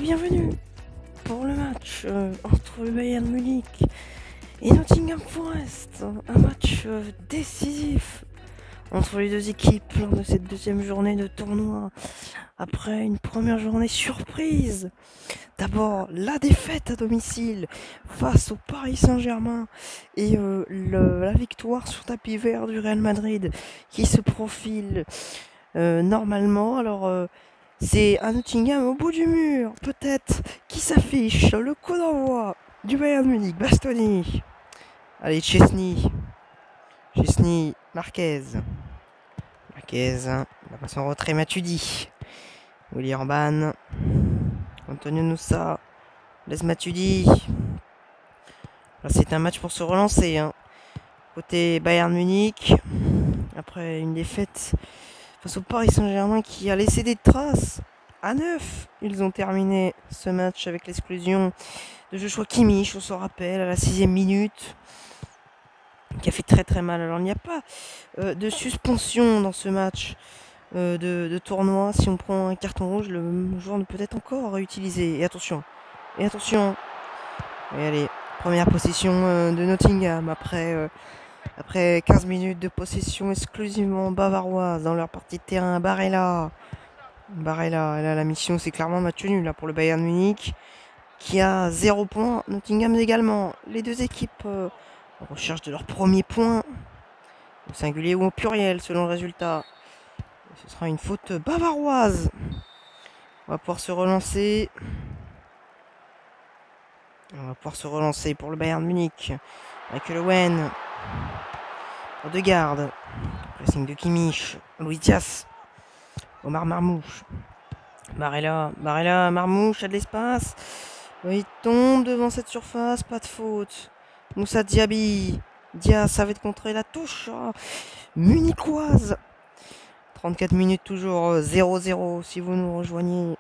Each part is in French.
bienvenue pour le match entre le Bayern Munich et Nottingham Forest. Un match décisif entre les deux équipes lors de cette deuxième journée de tournoi. Après une première journée surprise. D'abord la défaite à domicile face au Paris Saint-Germain et la victoire sur tapis vert du Real Madrid qui se profile normalement. Alors c'est un Nottingham au bout du mur, peut-être, qui s'affiche. Le coup d'envoi du Bayern Munich, Bastoni. Allez, Chesney, Marquez. La passe en retrait, Matuidi. Willy Orban. Antonio Nusa. Laisse Matuidi. Là, c'est un match pour se relancer. Côté Bayern Munich, après une défaite face au Paris Saint-Germain qui a laissé des traces. À 9, ils ont terminé ce match avec l'exclusion de Joshua Kimmich, on se rappelle, à la 6e minute, qui a fait très très mal. Alors il n'y a pas de suspension dans ce match de tournoi. Si on prend un carton rouge, le joueur ne peut être encore réutilisé. Et attention. Et allez, première possession de Nottingham après 15 minutes de possession exclusivement bavaroise dans leur partie de terrain. Barella, là, la mission c'est clairement match nul là, pour le Bayern Munich qui a 0 points. Nottingham également. Les deux équipes en recherche de leur premier point, au singulier ou au pluriel selon le résultat. Ce sera une faute bavaroise. On va pouvoir se relancer. Pour le Bayern Munich. Michael Owen. Odegaard. Pressing de Kimmich. Luis Diaz. Omar Marmouche. Barella, Marmouche a de l'espace. Il tombe devant cette surface, pas de faute. Moussa Diaby. Diaz savait de contrer la touche munichoise. 34 minutes toujours 0-0 si vous nous rejoignez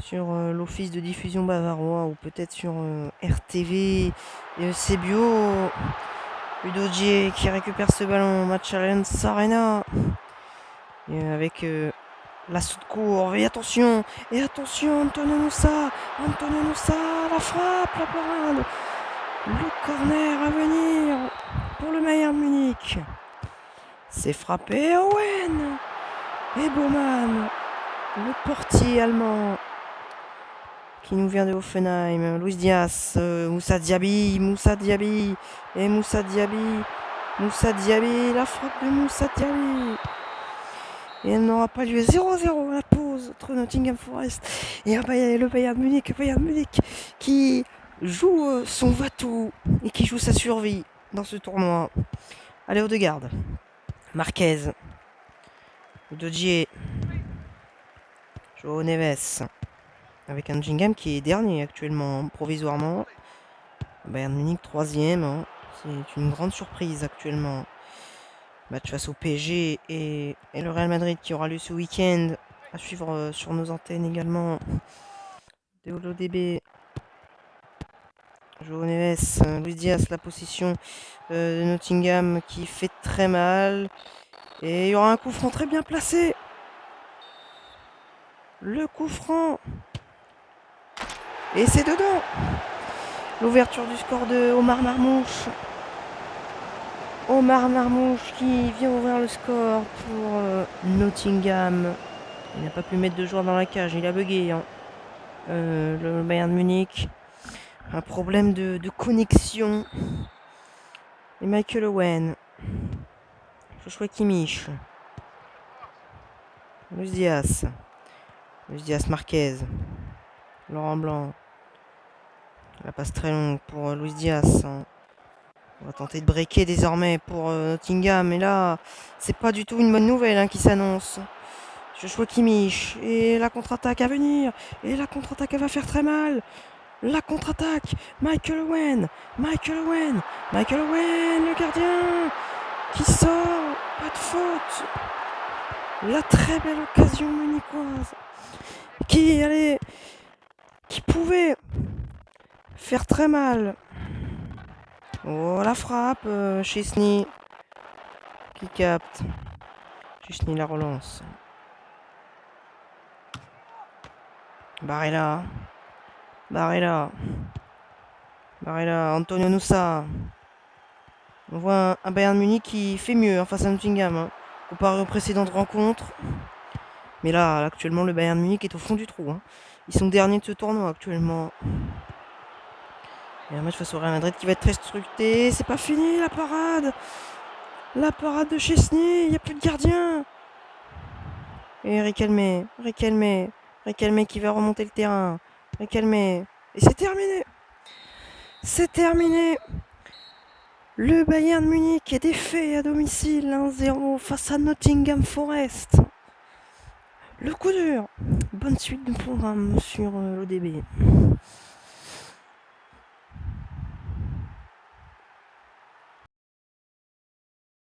sur l'office de diffusion bavarois ou peut-être sur RTV et Sebio. Udogie qui récupère ce ballon. Match Allianz Arena. Et avec l'assaut de courbe. Et attention, Antonio Nusa, la frappe, la parade. Le corner à venir pour le Bayern Munich. C'est frappé Owen et Baumann, le portier allemand qui nous vient de Hoffenheim. Luis Diaz, Moussa Diaby, la frappe de Moussa Diaby. Et elle n'aura pas lieu. 0-0 à la pause entre Nottingham Forest et le Bayern Munich. Qui joue son va-tout et qui joue sa survie dans ce tournoi. Allez, Odegaard. Marquez. Udogie. Joao Neves. Avec un Nottingham qui est dernier actuellement, provisoirement. Bayern Munich 3e. C'est une grande surprise actuellement. Match face au PSG et le Real Madrid qui aura lieu ce week-end. À suivre sur nos antennes également. DB. Joao Neves, Luis Diaz, la position de Nottingham qui fait très mal. Et il y aura un coup franc très bien placé. Le coup franc. Et c'est dedans. L'ouverture du score de Omar Marmouche. Qui vient ouvrir le score pour Nottingham. Il n'a pas pu mettre de joueurs dans la cage, il a bugué. Le Bayern Munich. Un problème de connexion. Et Michael Owen. Joshua Kimmich. Luis Diaz, Marquez. Laurent Blanc. La passe très longue pour Luis Diaz. On va tenter de breaker désormais pour Nottingham. Et là, c'est pas du tout une bonne nouvelle qui s'annonce. Joshua Kimmich. Et la contre-attaque à venir. Et la contre-attaque, elle va faire très mal. La contre-attaque. Michael Owen, le gardien. Qui sort. Pas de faute. La très belle occasion munichoise. Qui pouvait faire très mal. Oh, la frappe, Chesney qui capte. Chesney la relance. Barella. Barella. Barella. Antonio Nusa. On voit un Bayern Munich qui fait mieux face à Nottingham. Hein, comparé aux précédentes rencontres. Mais là, actuellement, le Bayern Munich est au fond du trou. Hein. Ils sont derniers de ce tournoi actuellement. Il y a un match face au Real Madrid qui va être très structuré. C'est pas fini la parade. La parade de Chesney. Il n'y a plus de gardien. Et Riquelme. Riquelme qui va remonter le terrain. Riquelme. Et c'est terminé. C'est terminé. Le Bayern Munich est défait à domicile 1-0 face à Nottingham Forest. Le coup dur. Bonne suite de programme sur l'ODB.